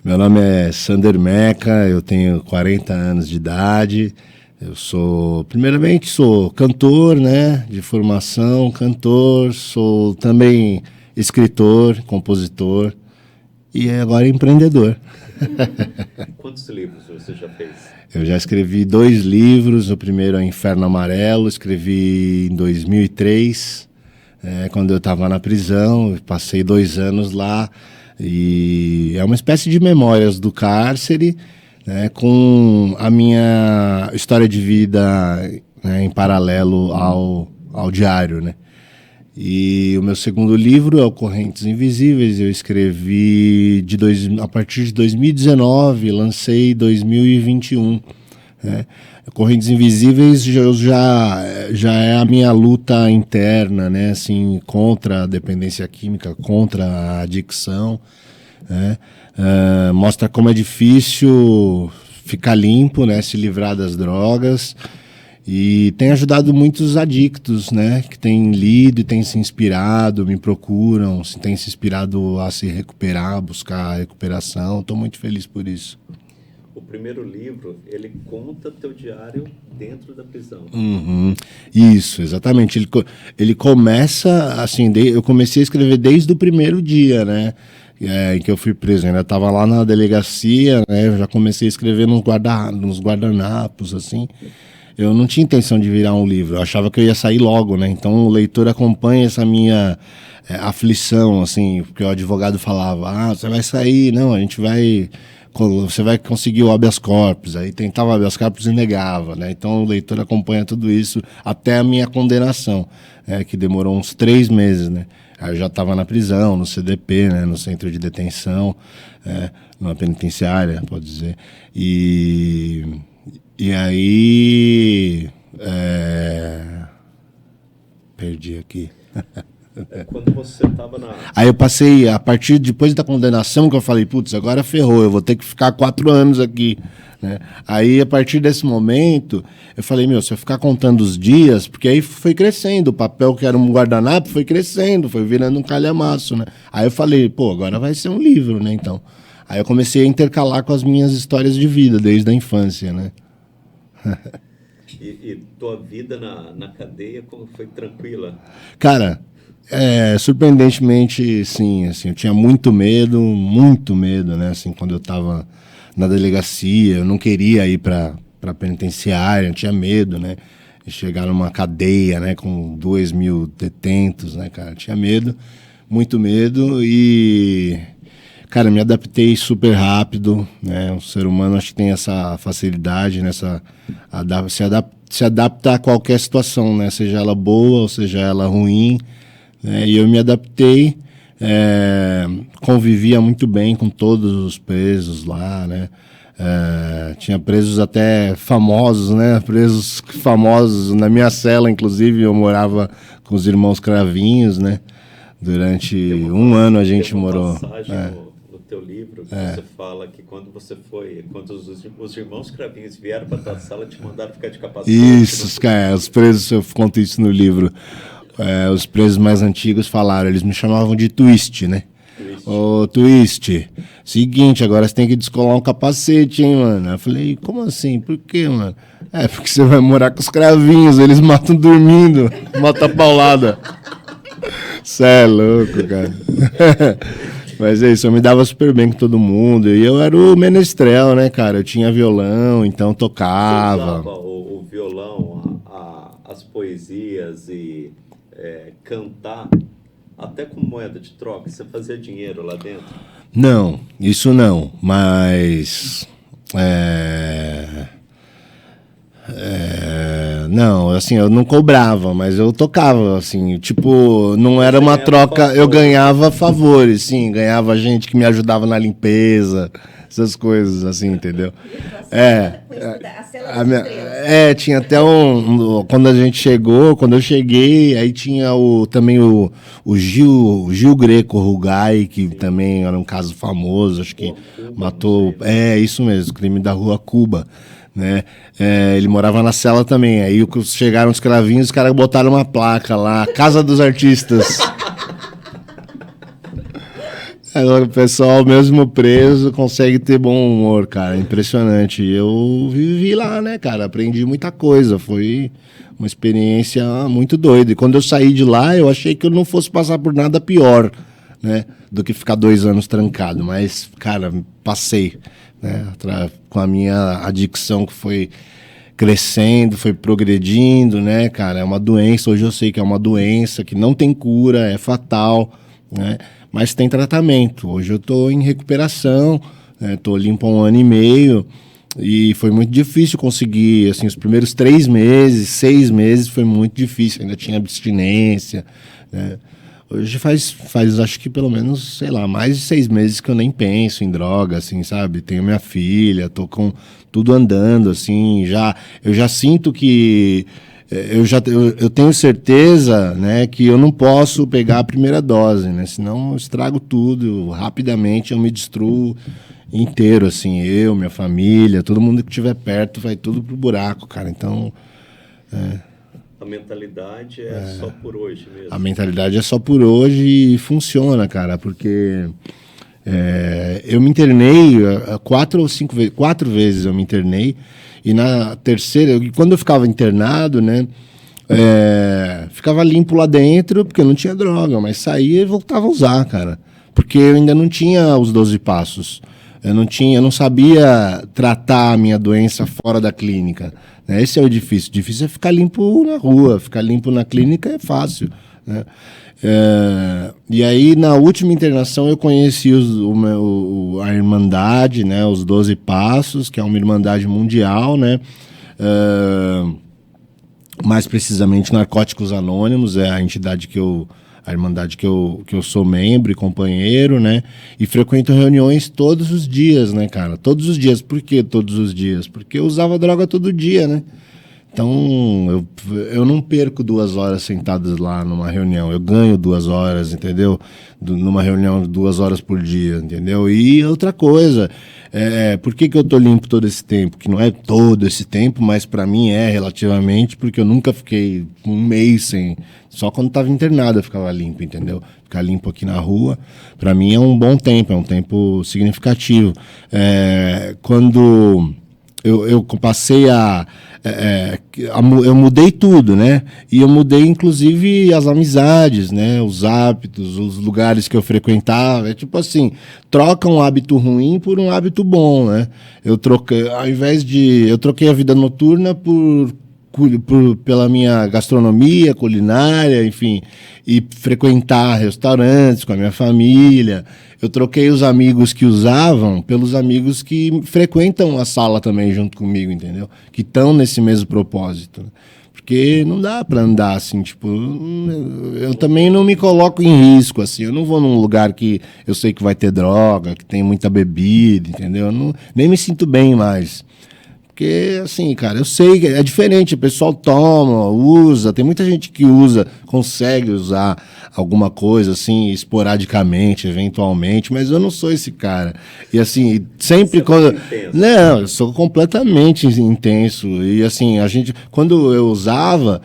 Meu nome é Sander Meca, eu tenho 40 anos de idade. Eu sou, primeiramente, sou cantor, né, de formação, cantor, sou também escritor, compositor e agora empreendedor. Quantos livros você já fez? Eu já escrevi 2 livros, o primeiro é Inferno Amarelo, escrevi em 2003, quando eu estava na prisão, passei 2 anos lá, e é uma espécie de memórias do cárcere, né, com a minha história de vida, né, em paralelo ao diário, né. E o meu segundo livro é o Correntes Invisíveis, eu escrevi a partir de 2019, lancei em 2021. Né? Correntes Invisíveis já é a minha luta interna, né? Assim, contra a dependência química, contra a adicção. Né? Mostra como é difícil ficar limpo, né? Se livrar das drogas. E tem ajudado muitos adictos, né, que têm lido e têm se inspirado, me procuram, têm se inspirado a se recuperar, buscar a recuperação. Estou muito feliz por isso. O primeiro livro, ele conta teu diário dentro da prisão. Uhum. Isso, exatamente. Ele começa, assim, eu comecei a escrever desde o primeiro dia, né, em que eu fui preso. Eu ainda estava lá na delegacia, né, eu já comecei a escrever nos guardanapos, assim. Eu não tinha intenção de virar um livro, eu achava que eu ia sair logo, né? Então o leitor acompanha essa minha aflição, assim, porque o advogado falava, você vai sair, não, você vai conseguir o habeas corpus, aí tentava o habeas corpus e negava, né? Então o leitor acompanha tudo isso até a minha condenação, que demorou uns 3 meses, né? Aí eu já estava na prisão, no CDP, né? No centro de detenção, numa penitenciária, pode dizer, E aí... perdi aqui. Quando você estava na... Aí eu passei, depois da condenação, que eu falei, putz, agora ferrou, eu vou ter que ficar 4 anos aqui. Né? Aí, a partir desse momento, eu falei, se eu ficar contando os dias, porque aí foi crescendo, o papel que era um guardanapo foi crescendo, foi virando um calhamaço, né? Aí eu falei, agora vai ser um livro, né, então. Aí eu comecei a intercalar com as minhas histórias de vida, desde a infância, né? E tua vida na cadeia, como foi tranquila? Cara, surpreendentemente, sim, assim, eu tinha muito medo, né, assim, quando eu estava na delegacia, eu não queria ir para penitenciária, eu tinha medo, né, de chegar numa cadeia, né, com 2.000 detentos, né, cara, eu tinha medo, muito medo e... Cara, me adaptei super rápido, né? O ser humano acho que tem essa facilidade, né? Se adapta a qualquer situação, né? Seja ela boa ou seja ela ruim, né? E eu me adaptei, convivia muito bem com todos os presos lá, né? Tinha presos até famosos, né? Presos famosos na minha cela, inclusive, eu morava com os irmãos Cravinhos, né? Durante 1 ano a gente morou. Teu livro, que você fala que quando os irmãos Cravinhos vieram para tua sala, te mandaram ficar de capacete. Isso, cara, os presos, eu conto isso no livro. Os presos mais antigos falaram, eles me chamavam de Twist, né? Ô, Twist, seguinte, agora você tem que descolar um capacete, hein, mano? Eu falei, como assim? Por quê, mano? Porque você vai morar com os cravinhos, eles matam dormindo, matam a paulada. Cê é louco, cara. Mas é isso, eu me dava super bem com todo mundo. E eu era o menestrel, né, cara? Eu tinha violão, então tocava. Você usava o violão, as poesias e cantar até com moeda de troca? Você fazia dinheiro lá dentro? Não, isso não. Mas... não, assim, eu não cobrava, mas eu tocava, assim, tipo, não era uma troca, eu ganhava favores, sim, ganhava gente que me ajudava na limpeza, essas coisas, assim, entendeu? Tinha até quando eu cheguei, aí tinha também o Gil Greco Rugai, que também era um caso famoso, acho que matou, isso mesmo, crime da Rua Cuba. Né? Ele morava na cela também. Aí chegaram os cravinhos, os caras botaram uma placa lá, Casa dos Artistas. Agora o pessoal, mesmo preso, consegue ter bom humor, cara. Impressionante. Eu vivi lá, né, cara? Aprendi muita coisa. Foi uma experiência muito doida. E quando eu saí de lá, eu achei que eu não fosse passar por nada pior, né? Do que ficar 2 anos trancado. Mas, cara, passei, né? Com a minha adicção que foi crescendo, foi progredindo, né, cara? É uma doença. Hoje eu sei que é uma doença que não tem cura, é fatal, né? Mas tem tratamento. Hoje eu estou em recuperação, estou limpo há 1 ano e meio e foi muito difícil conseguir, assim, os primeiros 3 meses, 6 meses foi muito difícil, ainda tinha abstinência, né? Hoje faz acho que pelo menos, sei lá, mais de 6 meses que eu nem penso em droga, assim, sabe? Tenho minha filha, tô com tudo andando, assim, eu já sinto que eu tenho certeza, né, que eu não posso pegar a primeira dose, né? Senão eu estrago tudo, rapidamente eu me destruo inteiro, assim, eu, minha família, todo mundo que estiver perto vai tudo pro buraco, cara. Então, A mentalidade é só por hoje mesmo. a mentalidade é só por hoje e funciona, cara, porque eu me internei 4 ou 5 vezes, 4 vezes eu me internei, e na terceira, quando eu ficava internado, né, ficava limpo lá dentro, porque eu não tinha droga, mas saía e voltava a usar, cara, porque eu ainda não tinha os 12 passos. Eu não sabia tratar a minha doença fora da clínica, né? Esse é o difícil. Difícil é ficar limpo na rua, ficar limpo na clínica é fácil, né? E aí, na última internação, eu conheci a Irmandade, né? Os 12 Passos, que é uma irmandade mundial, né? Mais precisamente, Narcóticos Anônimos, é a entidade a Irmandade que eu sou membro e companheiro, né? E frequento reuniões todos os dias, né, cara? Todos os dias. Por que todos os dias? Porque eu usava droga todo dia, né? Então, eu não perco 2 horas sentadas lá numa reunião. Eu ganho 2 horas, entendeu? Numa reunião 2 horas por dia, entendeu? E outra coisa, por que eu tô limpo todo esse tempo? Que não é todo esse tempo, mas para mim é relativamente, porque eu nunca fiquei 1 mês sem... Só quando estava internado eu ficava limpo, entendeu? Ficar limpo aqui na rua, para mim é um bom tempo, é um tempo significativo. Quando eu passei eu mudei tudo, né? E eu mudei inclusive as amizades, né? Os hábitos, os lugares que eu frequentava. É tipo assim, troca um hábito ruim por um hábito bom, né? Eu troquei a vida noturna pela minha gastronomia, culinária, enfim, e frequentar restaurantes com a minha família. Eu troquei os amigos que usavam pelos amigos que frequentam a sala também junto comigo, entendeu? Que estão nesse mesmo propósito. Porque não dá para andar assim, tipo, eu também não me coloco em risco, assim, eu não vou num lugar que eu sei que vai ter droga, que tem muita bebida, entendeu? Eu nem me sinto bem mais. Porque, assim, cara, eu sei que é diferente, o pessoal toma, usa, tem muita gente que consegue usar alguma coisa, assim, esporadicamente, eventualmente, mas eu não sou esse cara. E, assim, sempre quando... Não, eu sou completamente intenso. E, assim, quando eu usava,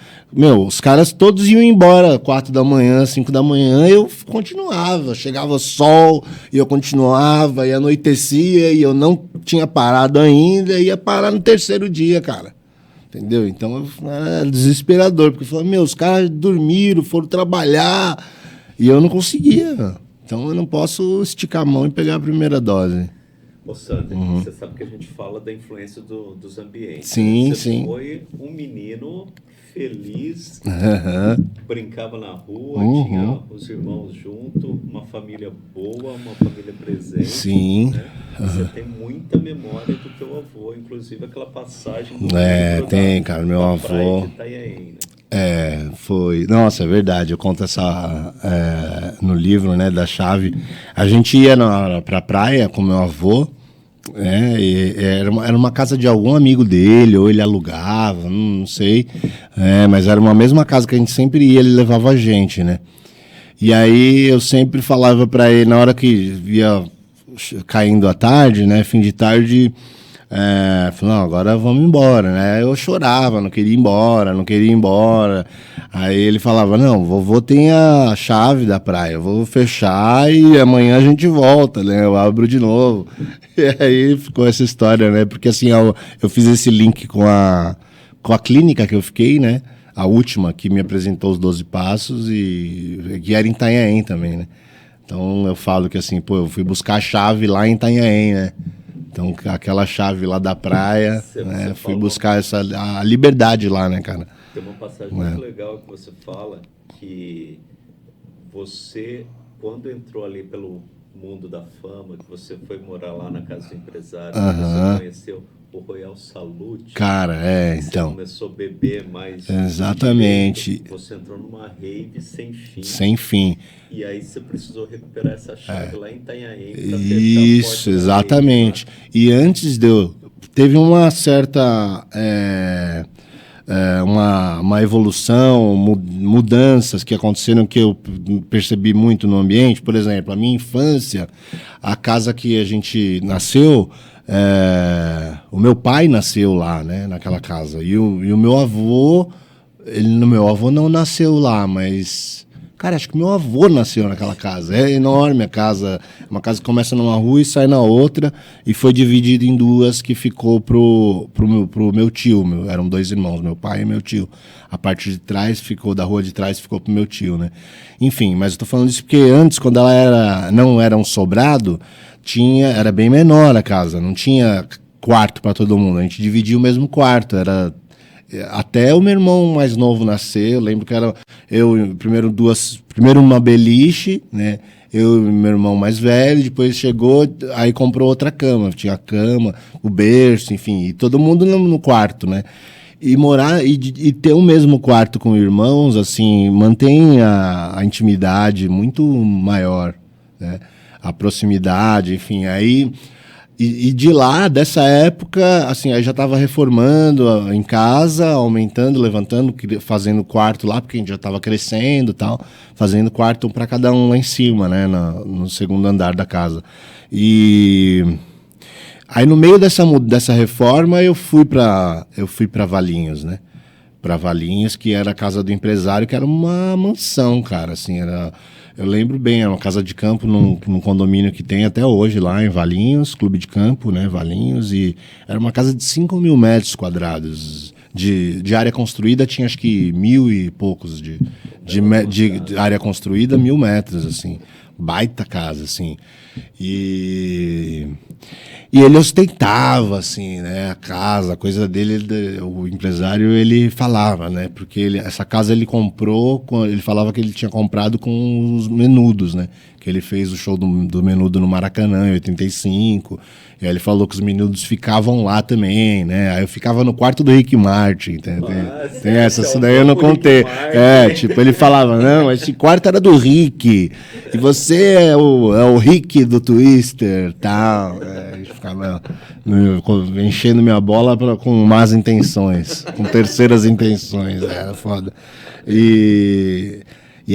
os caras todos iam embora 4 da manhã, 5 da manhã, eu continuava. Chegava sol, e eu continuava, e anoitecia, e eu não tinha parado ainda, ia parar no 3º dia, cara. Entendeu? Então, era desesperador, porque eu falei, os caras dormiram, foram trabalhar, e eu não conseguia. Então, eu não posso esticar a mão e pegar a primeira dose. Ô, Sander, você sabe que a gente fala da influência dos ambientes. Sim, você sim. foi um menino feliz, brincava na rua, tinha os irmãos junto, uma família boa, uma família presente. Sim. Né? Você tem muita memória do teu avô, inclusive aquela passagem do tem, cara, meu avô. De Itanhaém, né? Foi. Nossa, é verdade. Eu conto no livro, né, da Chave. A gente ia pra praia com meu avô. E era uma casa de algum amigo dele, ou ele alugava, não sei. Mas era uma mesma casa que a gente sempre ia, ele levava a gente, né? E aí eu sempre falava pra ele, na hora que via caindo a tarde, né, fim de tarde, Falei, não, agora vamos embora, né? Eu chorava, não queria ir embora, não queria ir embora. Aí ele falava, não, vovô tem a chave da praia, eu vou fechar e amanhã a gente volta, né? Eu abro de novo. E aí ficou essa história, né? Porque assim, eu fiz esse link com a clínica que eu fiquei, né? A última que me apresentou os 12 passos e que era em Itanhaém também, né? Então eu falo que assim, pô, eu fui buscar a chave lá em Itanhaém, né? Então aquela chave lá da praia, né? Fui buscar a liberdade lá, né, cara? Tem uma passagem muito legal que você fala que você, quando entrou ali pelo mundo da fama, que você foi morar lá na casa do empresário, você conheceu o Royal Salute. Cara, então. Você começou a beber mais. Exatamente. Direito, você entrou numa rave sem fim. Sem fim. E aí você precisou recuperar essa chave lá em Itanhaém. Isso, exatamente. Rave, e antes teve uma certa. Uma evolução, mudanças que aconteceram que eu percebi muito no ambiente. Por exemplo, a minha infância, a casa que a gente nasceu, o meu pai nasceu lá, né, naquela casa. E o meu avô, meu avô não nasceu lá, mas... Cara, acho que meu avô nasceu naquela casa. É enorme a casa. Uma casa que começa numa rua e sai na outra. E foi dividida em duas, que ficou pro meu tio. Eram 2 irmãos, meu pai e meu tio. A parte de trás ficou, da rua de trás, ficou pro meu tio, né? Enfim, mas eu tô falando isso porque antes, quando ela não era um sobrado, era bem menor a casa. Não tinha quarto para todo mundo. A gente dividia o mesmo quarto. Até o meu irmão mais novo nascer, eu lembro que era primeiro uma beliche, né? Eu e meu irmão mais velho, depois chegou, aí comprou outra cama, tinha a cama, o berço, enfim, e todo mundo no quarto, né? E morar e ter o mesmo quarto com irmãos, assim, mantém a intimidade muito maior, né? A proximidade, enfim, aí... E de lá, dessa época, assim, aí já estava reformando em casa, aumentando, levantando, fazendo quarto lá, porque a gente já estava crescendo e tal, fazendo quarto para cada um lá em cima, né, no segundo andar da casa. E aí no meio dessa reforma eu fui para Valinhos, né? Para Valinhos, que era a casa do empresário, que era uma mansão, cara, assim, eu lembro bem, era uma casa de campo num condomínio que tem até hoje lá em Valinhos, clube de campo, né, Valinhos, e era uma casa de 5.000 metros quadrados. De área construída tinha acho que 1.000 e poucos de área construída, 1.000 metros, assim. Baita casa, assim. E ele ostentava, assim, né, a casa, a coisa dele, o empresário, ele falava, né, porque essa casa ele comprou, ele falava que ele tinha comprado com os Menudos, né, que ele fez o show do Menudo no Maracanã em 85, e aí ele falou que os Menudos ficavam lá também, né, aí eu ficava no quarto do Rick Martin, tem essa daí eu não contei, tipo, ele falava, não, esse quarto era do Rick, e você é o Rick do Twister, tal, ficava enchendo minha bola com más intenções, com terceiras intenções, era foda. E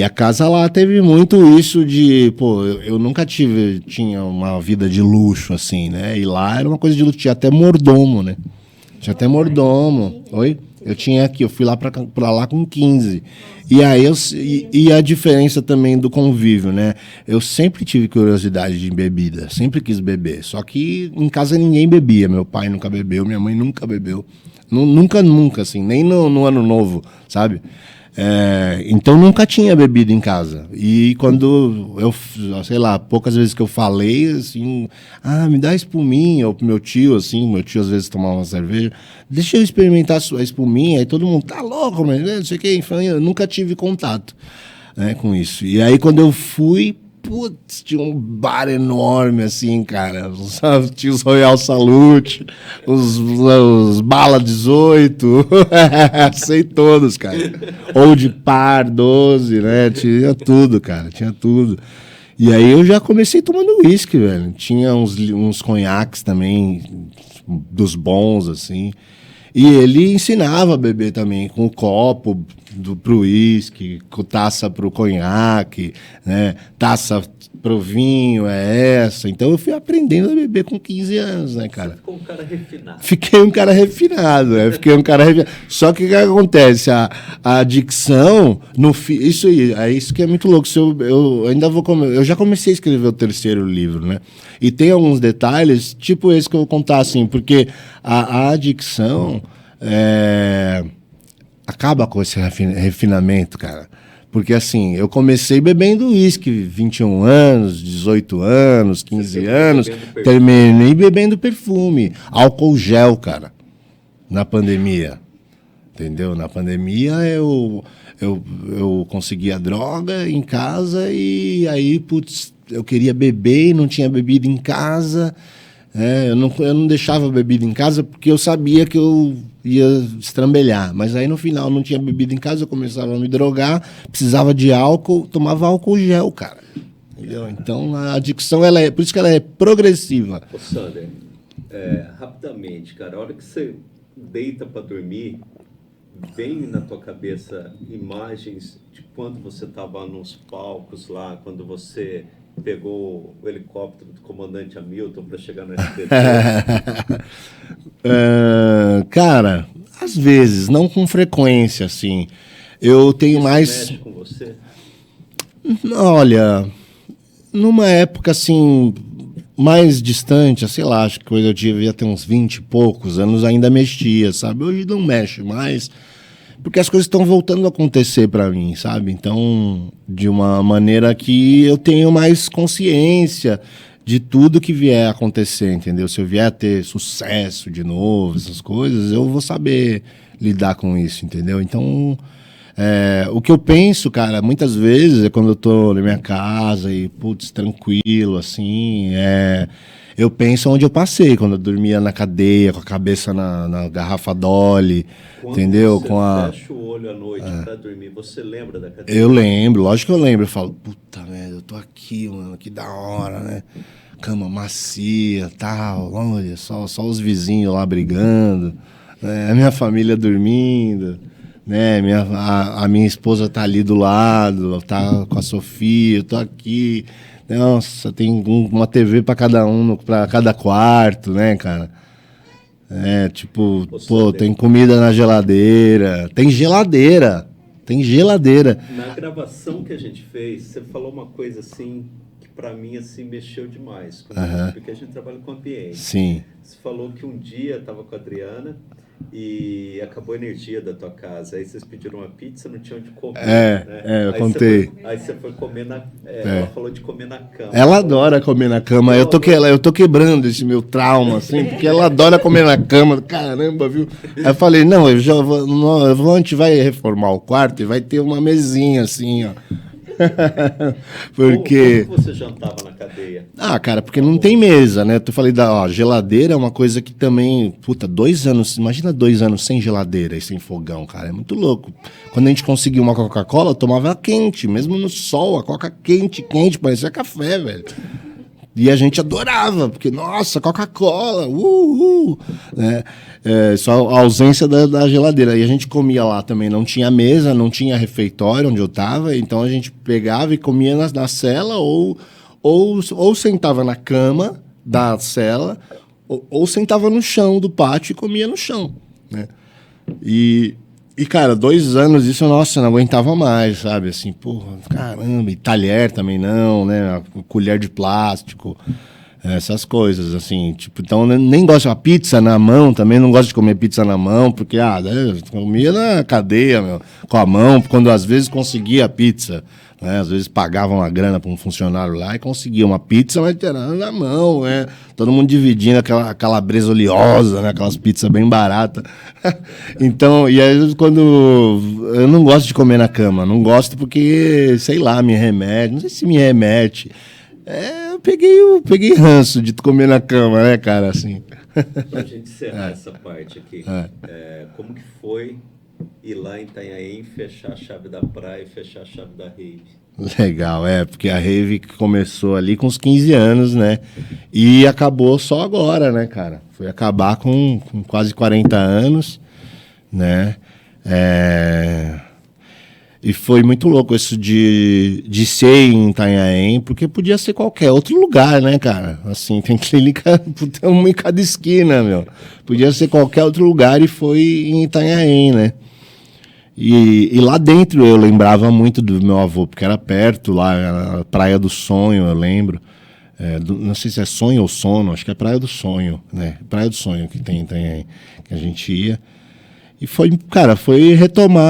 a casa lá teve muito isso de, pô, eu nunca tinha uma vida de luxo, assim, né? E lá era uma coisa de luxo, tinha até mordomo, né? Tinha até mordomo. Oi? Eu fui lá pra lá com 15. E aí e a diferença também do convívio, né? Eu sempre tive curiosidade de bebida, sempre quis beber. Só que em casa ninguém bebia. Meu pai nunca bebeu, minha mãe nunca bebeu. Nunca, assim, nem no ano novo, sabe? Então nunca tinha bebida em casa. E quando eu, sei lá, poucas vezes que eu falei, assim, me dá espuminha, ou pro meu tio, assim, meu tio às vezes tomava uma cerveja, deixa eu experimentar a sua espuminha, aí todo mundo, tá louco, mas não sei o que, eu nunca tive contato, né, com isso. E aí quando eu fui, putz, tinha um bar enorme, assim, cara. Tinha os Royal Salute, os Bala 18, sei todos, cara. Old Par 12, né? Tinha tudo, cara, tinha tudo. E aí eu já comecei tomando uísque, velho. Tinha uns conhaques também, dos bons, assim. E ele ensinava a beber também, com o copo, pro uísque, taça pro conhaque, né? Taça pro vinho, é essa. Então eu fui aprendendo a beber com 15 anos, né, cara? Você ficou um cara refinado. Fiquei um cara refinado, né? Fiquei um cara refinado. Só que o que acontece? A adicção, isso aí, é isso que é muito louco. Eu ainda vou eu já comecei a escrever o terceiro livro, né? E tem alguns detalhes, tipo esse que eu vou contar, assim, porque a adicção acaba com esse refinamento, cara. Porque, assim, eu comecei bebendo uísque, 21 anos, 18 anos, 15 anos, terminei bebendo perfume, álcool gel, cara, na pandemia. Entendeu? Na pandemia eu consegui a droga em casa e aí, putz, eu queria beber e não tinha bebida em casa. Eu não deixava bebida em casa porque eu sabia que eu ia estrambelhar. Mas aí no final não tinha bebida em casa, eu começava a me drogar, precisava de álcool, tomava álcool gel, cara. Entendeu? Então a adicção, por isso que ela é progressiva. Ô, Sander, rapidamente, cara, a hora que você deita para dormir, vem na tua cabeça imagens de quando você estava nos palcos lá, quando você pegou o helicóptero do comandante Hamilton para chegar no SBT? Cara, às vezes, não com frequência, assim. Eu tenho Isso mais... mexe com você? Olha, numa época, assim, mais distante, sei lá, acho que eu devia ter uns 20 e poucos anos, ainda mexia, sabe? Hoje não mexe mais, porque as coisas estão voltando a acontecer para mim, sabe? Então, de uma maneira que eu tenho mais consciência de tudo que vier a acontecer, entendeu? Se eu vier a ter sucesso de novo, essas coisas, eu vou saber lidar com isso, entendeu? Então, o que eu penso, cara, muitas vezes é quando eu tô na minha casa e, putz, tranquilo, assim, eu penso onde eu passei, quando eu dormia na cadeia, com a cabeça na garrafa Dolly, Quando entendeu? Você fecha o olho à noite pra dormir, você lembra da cadeia? Eu lembro, lógico que eu lembro. Eu falo, puta merda, eu tô aqui, mano, que da hora, né? Cama macia, tal, olha, só os vizinhos lá brigando, né? A minha família dormindo, né? A minha esposa tá ali do lado, tá com a Sofia, eu tô aqui. Nossa, tem uma TV para cada para cada quarto, né, cara? Tipo, tem comida na geladeira. Tem geladeira. Na gravação que a gente fez, você falou uma coisa assim que para mim assim mexeu demais, porque a gente trabalha com ambiente. Sim. Você falou que um dia estava com a Adriana e acabou a energia da tua casa. Aí vocês pediram uma pizza, não tinham onde comer. Eu contei. Aí você foi comer ela falou de comer na cama. Ela adora comer na cama. Eu tô quebrando esse meu trauma, assim, porque ela adora comer na cama. Caramba, viu? Aí eu falei, não, a gente vai reformar o quarto e vai ter uma mesinha, assim, ó. Porque... Como você jantava na cadeia? Cara, porque não tem mesa, né? Eu falei geladeira é uma coisa que também... Puta, 2 anos... Imagina 2 anos sem geladeira e sem fogão, cara. É muito louco. Quando a gente conseguiu uma Coca-Cola, eu tomava quente. Mesmo no sol, a Coca quente, parecia café, velho. E a gente adorava, porque, nossa, Coca-Cola, né? Só a ausência da geladeira. E a gente comia lá também, não tinha mesa, não tinha refeitório onde eu tava, então a gente pegava e comia na cela ou sentava na cama da cela ou sentava no chão do pátio e comia no chão, né? E, cara, 2 anos isso, nossa, eu não aguentava mais, sabe? Assim, porra, caramba, e talher também não, né? Colher de plástico, essas coisas, assim, tipo, então eu nem gosto de uma pizza na mão, também não gosto de comer pizza na mão, porque, comia na cadeia, meu, com a mão, quando às vezes conseguia a pizza, né? Às vezes pagava uma grana para um funcionário lá e conseguia uma pizza, mas era na mão, né? Todo mundo dividindo aquela calabresa oleosa, né? Aquelas pizzas bem baratas. Então, e aí quando... Eu não gosto de comer na cama, não gosto porque, sei lá, me remete, não sei se me remete. Eu peguei ranço de comer na cama, né, cara, assim. Pra gente encerrar essa parte aqui, como que foi ir lá em Itanhaém, fechar a chave da praia e fechar a chave da rave? Legal, porque a rave começou ali com uns 15 anos, né? E acabou só agora, né, cara? Foi acabar com quase 40 anos, né? E foi muito louco isso de ser em Itanhaém, porque podia ser qualquer outro lugar, né, cara? Assim, tem clínica em cada esquina, meu. Podia ser qualquer outro lugar e foi em Itanhaém, né? E lá dentro eu lembrava muito do meu avô, porque era perto, lá, a Praia do Sonho, eu lembro. Não sei se é Sonho ou Sono, acho que é Praia do Sonho, né? Praia do Sonho que tem que a gente ia. E foi, cara, foi retomar.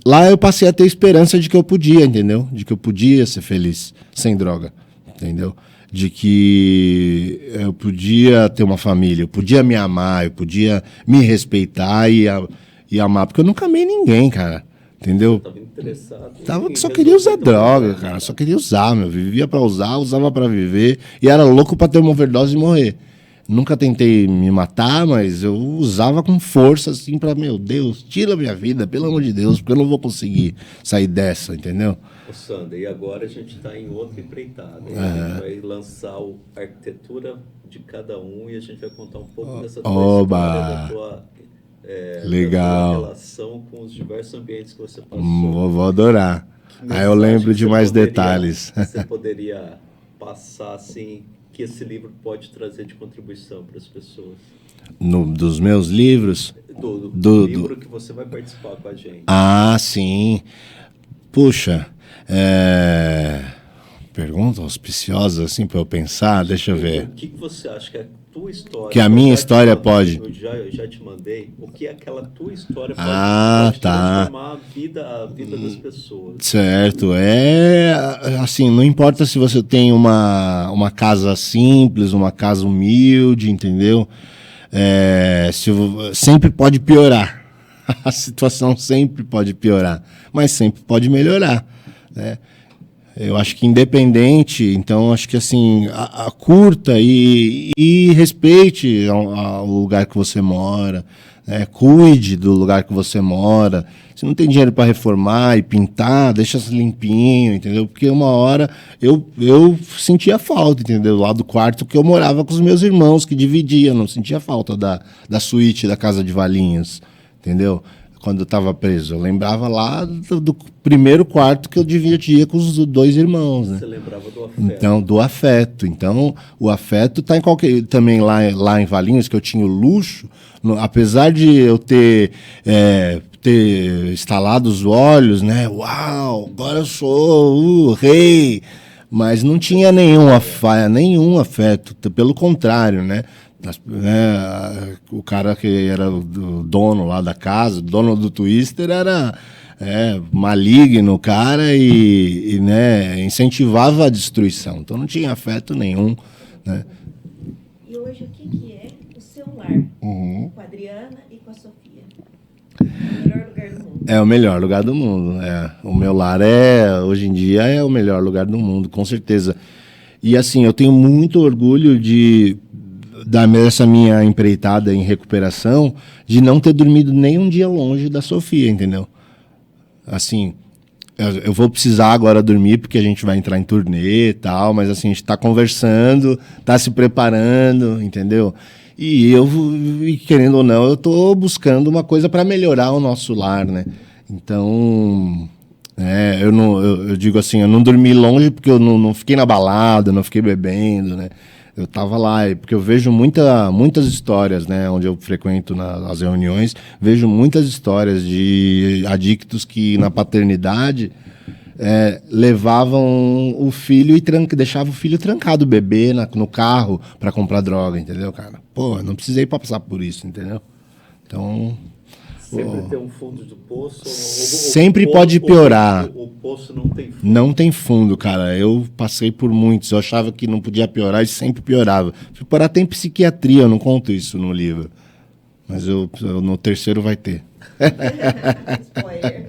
Lá eu passei a ter esperança de que eu podia, entendeu? De que eu podia ser feliz sem droga, entendeu? De que eu podia ter uma família, eu podia me amar, eu podia me respeitar e amar. Porque eu nunca amei ninguém, cara, entendeu? Estava interessado. Só queria usar droga, cara, só queria usar, meu. Vivia pra usar, usava pra viver e era louco pra ter uma overdose e morrer. Nunca tentei me matar, mas eu usava com força, assim, pra, meu Deus, tira a minha vida, pelo amor de Deus, porque eu não vou conseguir sair dessa, entendeu? Ô, Sander, e agora a gente está em outra empreitada. A gente vai lançar a arquitetura de cada um e a gente vai contar um pouco dessa tua história, da tua, legal. da tua relação com os diversos ambientes que você passou. Vou adorar. Aí eu lembro de mais detalhes. Você poderia passar, assim, que esse livro pode trazer de contribuição para as pessoas? Dos meus livros? Do livro que você vai participar com a gente. Ah, sim. Puxa, pergunta auspiciosa assim para eu pensar, deixa eu ver. O que você acha que é a tua história... Que a minha história pode... Eu já te mandei. O que aquela tua história pode transformar a vida das pessoas. Certo. Assim, não importa se você tem uma casa simples, uma casa humilde, entendeu? Sempre pode piorar. A situação sempre pode piorar, mas sempre pode melhorar, né? Eu acho que independente, então acho que assim, curta e respeite o lugar que você mora, né? Cuide do lugar que você mora. Se não tem dinheiro para reformar e pintar, deixa limpinho, entendeu? Porque uma hora eu sentia falta, entendeu? Lá do quarto que eu morava com os meus irmãos, que dividia, não sentia falta da suíte da Casa de Valinhos, entendeu? Quando eu estava preso, eu lembrava lá do primeiro quarto que eu dividia com os dois irmãos, né? Você lembrava do afeto. Então, do afeto. Então, o afeto está em qualquer... Também lá em Valinhos, que eu tinha o luxo, apesar de eu ter estalado os olhos, né? Uau, agora eu sou o rei! Mas não tinha nenhum afeto, pelo contrário, né? O cara que era o dono lá da casa, o dono do Twister, era maligno, cara, e né, incentivava a destruição. Então não tinha afeto nenhum, né? E hoje o que é o seu lar? Com a Adriana e com a Sofia? O melhor lugar do mundo. É o melhor lugar do mundo. O meu lar hoje em dia é o melhor lugar do mundo, com certeza. E assim, eu tenho muito orgulho dessa minha empreitada em recuperação, de não ter dormido nem um dia longe da Sofia, entendeu? Assim, eu vou precisar agora dormir, porque a gente vai entrar em turnê e tal, mas assim, a gente tá conversando, tá se preparando, entendeu? E querendo ou não, eu tô buscando uma coisa para melhorar o nosso lar, né? Então, eu digo assim, eu não dormi longe porque eu não fiquei na balada, não fiquei bebendo, né? Eu estava lá, porque eu vejo muitas histórias, né, onde eu frequento nas reuniões, vejo muitas histórias de adictos que na paternidade levavam o filho e deixavam o filho trancado, o bebê no carro para comprar droga, entendeu, cara? Pô, não precisei passar por isso, entendeu? Então... Sempre tem um fundo do poço? Sempre pode piorar. O poço não tem fundo? Não tem fundo, cara. Eu passei por muitos. Eu achava que não podia piorar e sempre piorava. Fui parar até em psiquiatria, eu não conto isso no livro. Mas no terceiro vai ter. Spoiler.